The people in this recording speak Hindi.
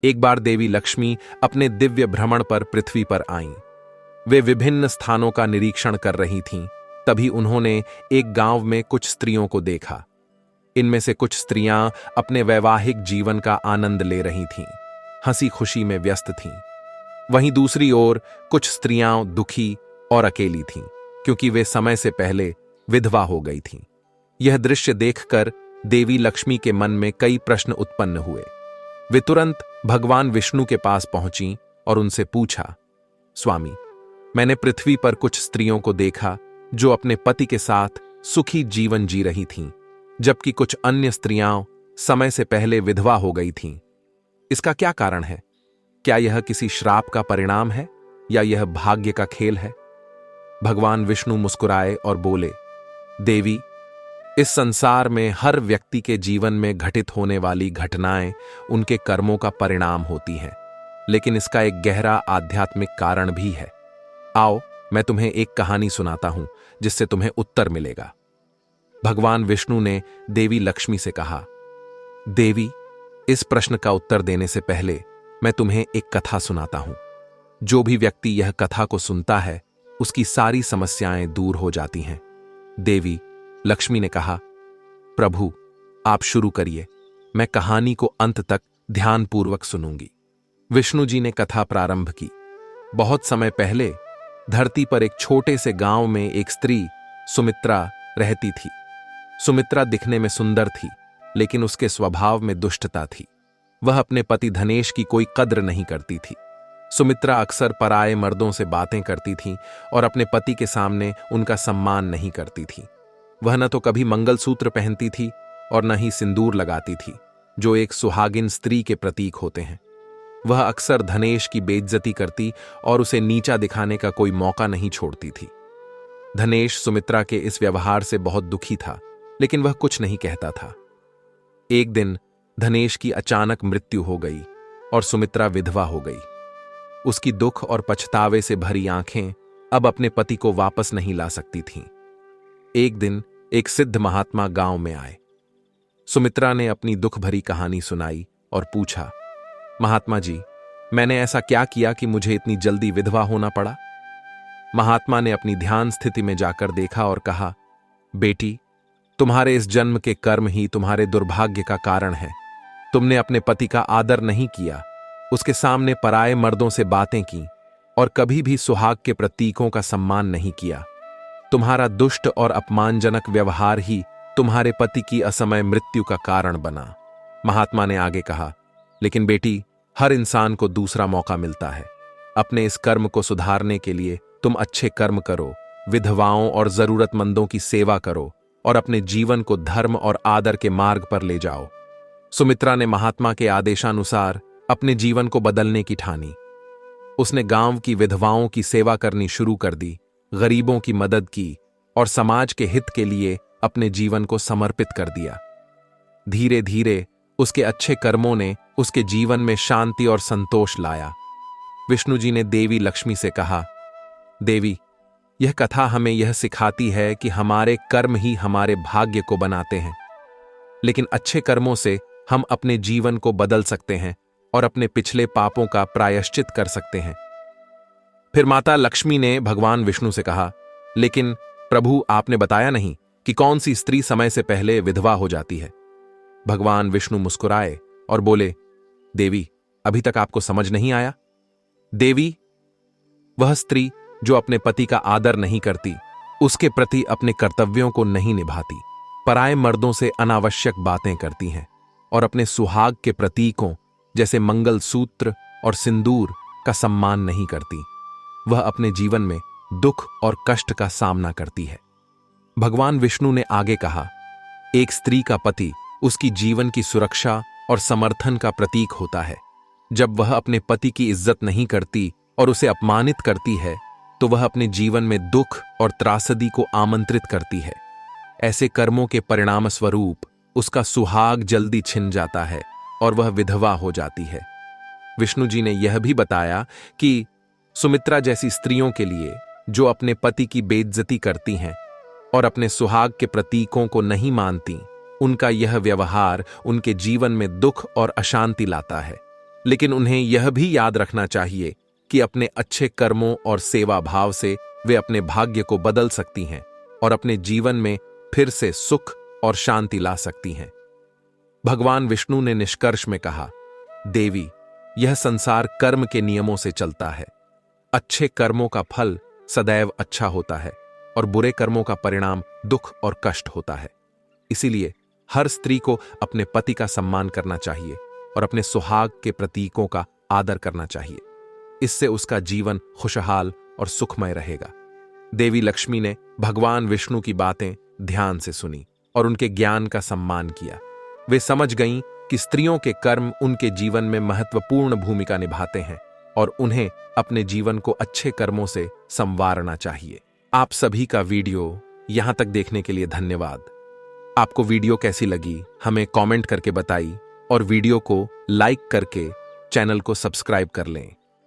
एक बार देवी लक्ष्मी अपने दिव्य भ्रमण पर पृथ्वी पर आईं। वे विभिन्न स्थानों का निरीक्षण कर रही थीं। तभी उन्होंने एक गांव में कुछ स्त्रियों को देखा। इनमें से कुछ स्त्रियां अपने वैवाहिक जीवन का आनंद ले रही थीं, हंसी खुशी में व्यस्त थीं। वहीं दूसरी ओर कुछ स्त्रियां दुखी और अकेली थीं, क्योंकि वे समय से पहले विधवा हो गई थीं। यह दृश्य देखकर देवी लक्ष्मी के मन में कई प्रश्न उत्पन्न हुए। वे तुरंत भगवान विष्णु के पास पहुंची और उनसे पूछा, स्वामी, मैंने पृथ्वी पर कुछ स्त्रियों को देखा जो अपने पति के साथ सुखी जीवन जी रही थीं, जबकि कुछ अन्य स्त्रियां समय से पहले विधवा हो गई थीं। इसका क्या कारण है? क्या यह किसी श्राप का परिणाम है या यह भाग्य का खेल है? भगवान विष्णु मुस्कुराए और बोले, देवी, इस संसार में हर व्यक्ति के जीवन में घटित होने वाली घटनाएं उनके कर्मों का परिणाम होती हैं, लेकिन इसका एक गहरा आध्यात्मिक कारण भी है। आओ, मैं तुम्हें एक कहानी सुनाता हूं जिससे तुम्हें उत्तर मिलेगा। भगवान विष्णु ने देवी लक्ष्मी से कहा, देवी, इस प्रश्न का उत्तर देने से पहले मैं तुम्हें एक कथा सुनाता हूं। जो भी व्यक्ति यह कथा को सुनता है उसकी सारी समस्याएं दूर हो जाती हैं। देवी लक्ष्मी ने कहा, प्रभु, आप शुरू करिए, मैं कहानी को अंत तक ध्यानपूर्वक सुनूंगी। विष्णु जी ने कथा प्रारंभ की। बहुत समय पहले धरती पर एक छोटे से गांव में एक स्त्री सुमित्रा रहती थी। सुमित्रा दिखने में सुंदर थी, लेकिन उसके स्वभाव में दुष्टता थी। वह अपने पति धनेश की कोई कद्र नहीं करती थी। सुमित्रा अक्सर पराये मर्दों से बातें करती थी और अपने पति के सामने उनका सम्मान नहीं करती थी। वह न तो कभी मंगलसूत्र पहनती थी और न ही सिंदूर लगाती थी, जो एक सुहागिन स्त्री के प्रतीक होते हैं। वह अक्सर धनेश की बेइज्जती करती और उसे नीचा दिखाने का कोई मौका नहीं छोड़ती थी। धनेश सुमित्रा के इस व्यवहार से बहुत दुखी था, लेकिन वह कुछ नहीं कहता था। एक दिन धनेश की अचानक मृत्यु हो गई और सुमित्रा विधवा हो गई। उसकी दुख और पछतावे से भरी आंखें अब अपने पति को वापस नहीं ला सकती थीं। एक दिन एक सिद्ध महात्मा गांव में आए। सुमित्रा ने अपनी दुख भरी कहानी सुनाई और पूछा, महात्मा जी, मैंने ऐसा क्या किया कि मुझे इतनी जल्दी विधवा होना पड़ा? महात्मा ने अपनी ध्यान स्थिति में जाकर देखा और कहा, बेटी, तुम्हारे इस जन्म के कर्म ही तुम्हारे दुर्भाग्य का कारण है। तुमने अपने पति का आदर नहीं किया, उसके सामने पराये मर्दों से बातें की और कभी भी सुहाग के प्रतीकों का सम्मान नहीं किया। तुम्हारा दुष्ट और अपमानजनक व्यवहार ही तुम्हारे पति की असमय मृत्यु का कारण बना। महात्मा ने आगे कहा, लेकिन बेटी, हर इंसान को दूसरा मौका मिलता है। अपने इस कर्म को सुधारने के लिए तुम अच्छे कर्म करो, विधवाओं और जरूरतमंदों की सेवा करो और अपने जीवन को धर्म और आदर के मार्ग पर ले जाओ। सुमित्रा ने महात्मा के आदेशानुसार अपने जीवन को बदलने की ठानी। उसने गांव की विधवाओं की सेवा करनी शुरू कर दी, गरीबों की मदद की और समाज के हित के लिए अपने जीवन को समर्पित कर दिया। धीरे धीरे उसके अच्छे कर्मों ने उसके जीवन में शांति और संतोष लाया। विष्णु जी ने देवी लक्ष्मी से कहा, देवी, यह कथा हमें यह सिखाती है कि हमारे कर्म ही हमारे भाग्य को बनाते हैं, लेकिन अच्छे कर्मों से हम अपने जीवन को बदल सकते हैं और अपने पिछले पापों का प्रायश्चित कर सकते हैं। फिर माता लक्ष्मी ने भगवान विष्णु से कहा, लेकिन प्रभु, आपने बताया नहीं कि कौन सी स्त्री समय से पहले विधवा हो जाती है। भगवान विष्णु मुस्कुराए और बोले, देवी, अभी तक आपको समझ नहीं आया? देवी, वह स्त्री जो अपने पति का आदर नहीं करती, उसके प्रति अपने कर्तव्यों को नहीं निभाती, पराये मर्दों से अनावश्यक बातें करती हैं और अपने सुहाग के प्रतीकों जैसे मंगलसूत्र और सिंदूर का सम्मान नहीं करती, वह अपने जीवन में दुख और कष्ट का सामना करती है। भगवान विष्णु ने आगे कहा, एक स्त्री का पति उसकी जीवन की सुरक्षा और समर्थन का प्रतीक होता है। जब वह अपने पति की इज्जत नहीं करती और उसे अपमानित करती है, तो वह अपने जीवन में दुख और त्रासदी को आमंत्रित करती है। ऐसे कर्मों के परिणाम स्वरूप उसका सुहाग जल्दी छिन जाता है और वह विधवा हो जाती है। विष्णु जी ने यह भी बताया कि सुमित्रा जैसी स्त्रियों के लिए, जो अपने पति की बेइज्जती करती हैं और अपने सुहाग के प्रतीकों को नहीं मानती, उनका यह व्यवहार उनके जीवन में दुख और अशांति लाता है। लेकिन उन्हें यह भी याद रखना चाहिए कि अपने अच्छे कर्मों और सेवा भाव से वे अपने भाग्य को बदल सकती हैं और अपने जीवन में फिर से सुख और शांति ला सकती हैं। भगवान विष्णु ने निष्कर्ष में कहा, देवी, यह संसार कर्म के नियमों से चलता है। अच्छे कर्मों का फल सदैव अच्छा होता है और बुरे कर्मों का परिणाम दुख और कष्ट होता है। इसीलिए हर स्त्री को अपने पति का सम्मान करना चाहिए और अपने सुहाग के प्रतीकों का आदर करना चाहिए। इससे उसका जीवन खुशहाल और सुखमय रहेगा। देवी लक्ष्मी ने भगवान विष्णु की बातें ध्यान से सुनी और उनके ज्ञान का सम्मान किया। वे समझ गईं कि स्त्रियों के कर्म उनके जीवन में महत्वपूर्ण भूमिका निभाते हैं और उन्हें अपने जीवन को अच्छे कर्मों से संवारना चाहिए। आप सभी का वीडियो यहां तक देखने के लिए धन्यवाद। आपको वीडियो कैसी लगी हमें कमेंट करके बताइए और वीडियो को लाइक करके चैनल को सब्सक्राइब कर लें।